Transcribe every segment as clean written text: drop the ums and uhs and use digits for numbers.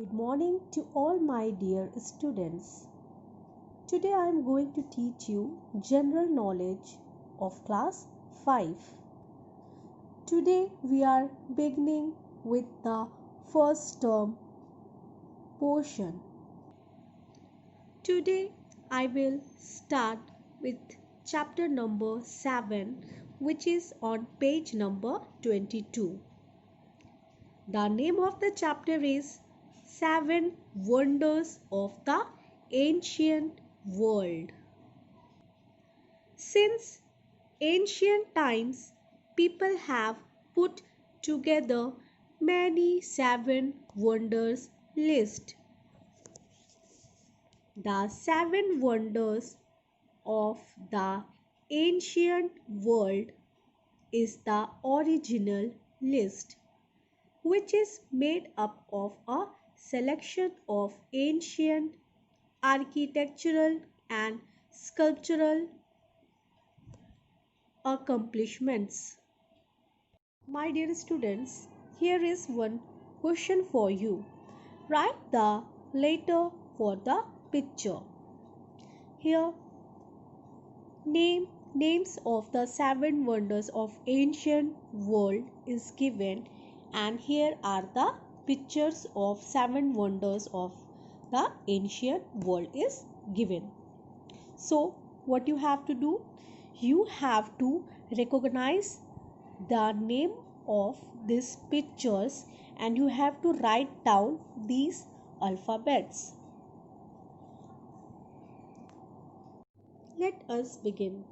Good morning to all my dear students. Today I am going to teach you general knowledge of class 5. Today we are beginning with the first term portion. Today I will start with chapter number 7, which is on page number 22. The name of the chapter is Seven Wonders of the Ancient World. Since ancient times, people have put together many seven wonders list. The seven wonders of the ancient world is the original list, which is made up of a selection of ancient architectural and sculptural accomplishments. My dear students, here is one question for you. Write the letter for the picture. Here, names of the seven wonders of ancient world is given, and here are the pictures of seven wonders of the ancient world is given. So what you have to do, you have to recognize the name of these pictures and you have to write down these alphabets. Let us begin.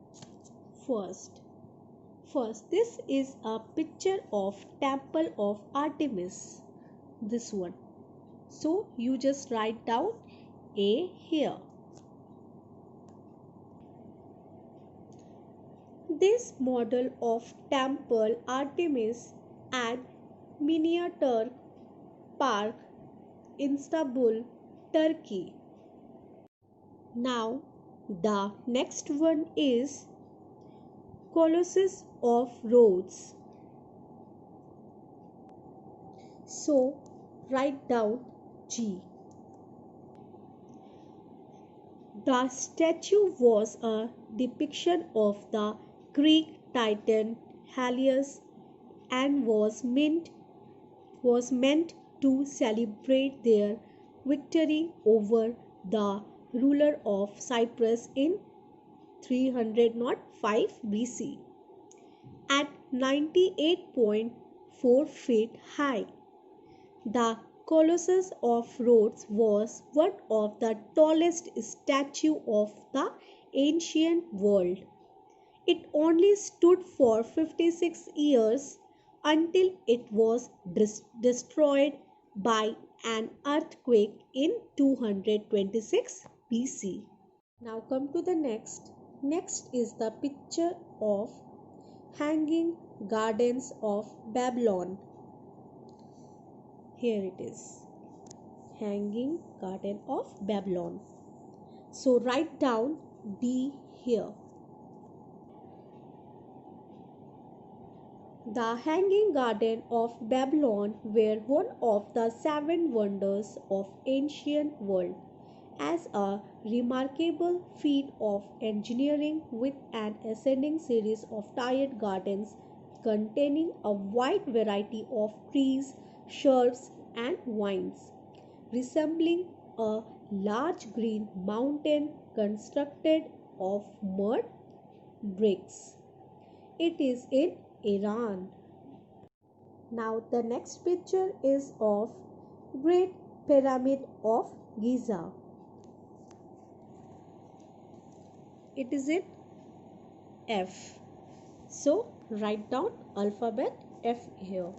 First, this is a picture of Temple of Artemis. This one. So you just write down A here. This model of Temple Artemis at Miniaturk Park, Istanbul, Turkey. Now the next one is Colossus of Rhodes. So write down G. The statue was a depiction of the Greek titan Helios and was meant to celebrate their victory over the ruler of Cyprus in 305 BC. At 98.4 feet high, the Colossus of Rhodes was one of the tallest statues of the ancient world. It only stood for 56 years until it was destroyed by an earthquake in 226 BC. Now come to the next. Next is the picture of Hanging Gardens of Babylon. Here it is. Hanging Garden of Babylon. So write down B here. The Hanging Garden of Babylon were one of the seven wonders of ancient world, as a remarkable feat of engineering with an ascending series of tiered gardens containing a wide variety of trees, shrubs and vines, resembling a large green mountain constructed of mud bricks. It is in Iran. Now the next picture is of Great Pyramid of Giza. It is in F. So write down alphabet F here.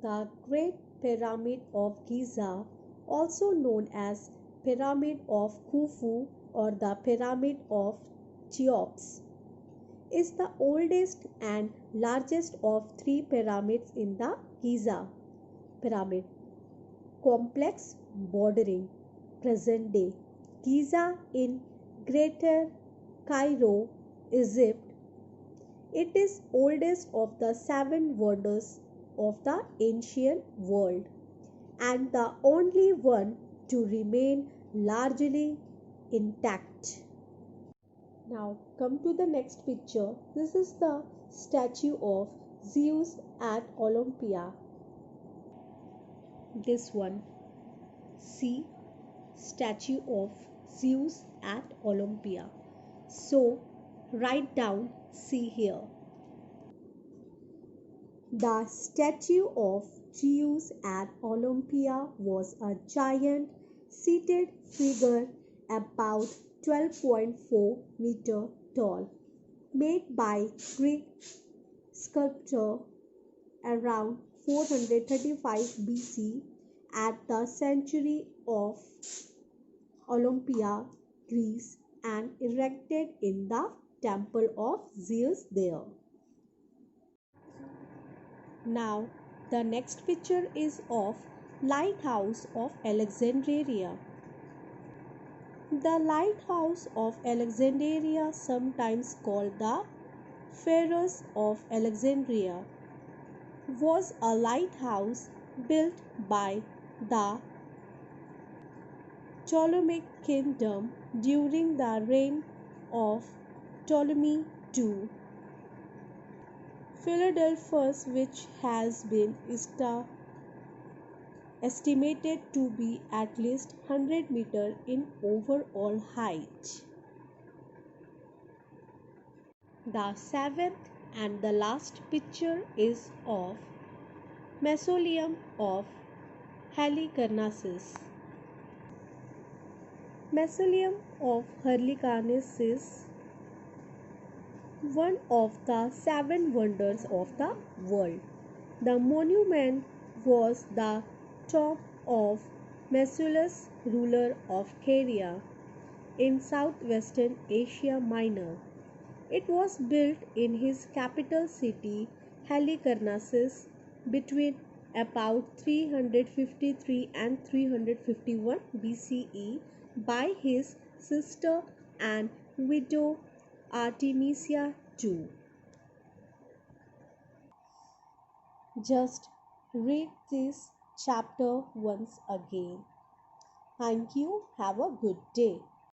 The Great Pyramid of Giza, also known as Pyramid of Khufu or the Pyramid of Cheops, is the oldest and largest of three pyramids in the Giza pyramid complex bordering present-day Giza in Greater Cairo, Egypt. It is oldest of the seven wonders of the ancient world and the only one to remain largely intact. Now come to the next picture. This is the statue of Zeus at Olympia. This one. See, statue of Zeus at Olympia. So write down, see here. The statue of Zeus at Olympia was a giant seated figure about 12.4 meters tall, made by Greek sculptor around 435 BC at the century of Olympia, Greece, and erected in the temple of Zeus there. Now, the next picture is of Lighthouse of Alexandria. The Lighthouse of Alexandria, sometimes called the Pharos of Alexandria, was a lighthouse built by the Ptolemaic kingdom during the reign of Ptolemy II. Philadelphus, which has been estimated to be at least 100 meters in overall height. The seventh and the last picture is of Mausoleum of Halicarnassus. Mausoleum of Halicarnassus, one of the seven wonders of the world. The monument was the tomb of Mausolus, ruler of Caria in southwestern Asia Minor. It was built in his capital city Halicarnassus between about 353 and 351 BCE by his sister and widow Artemisia II. Just read this chapter once again. Thank you. Have a good day.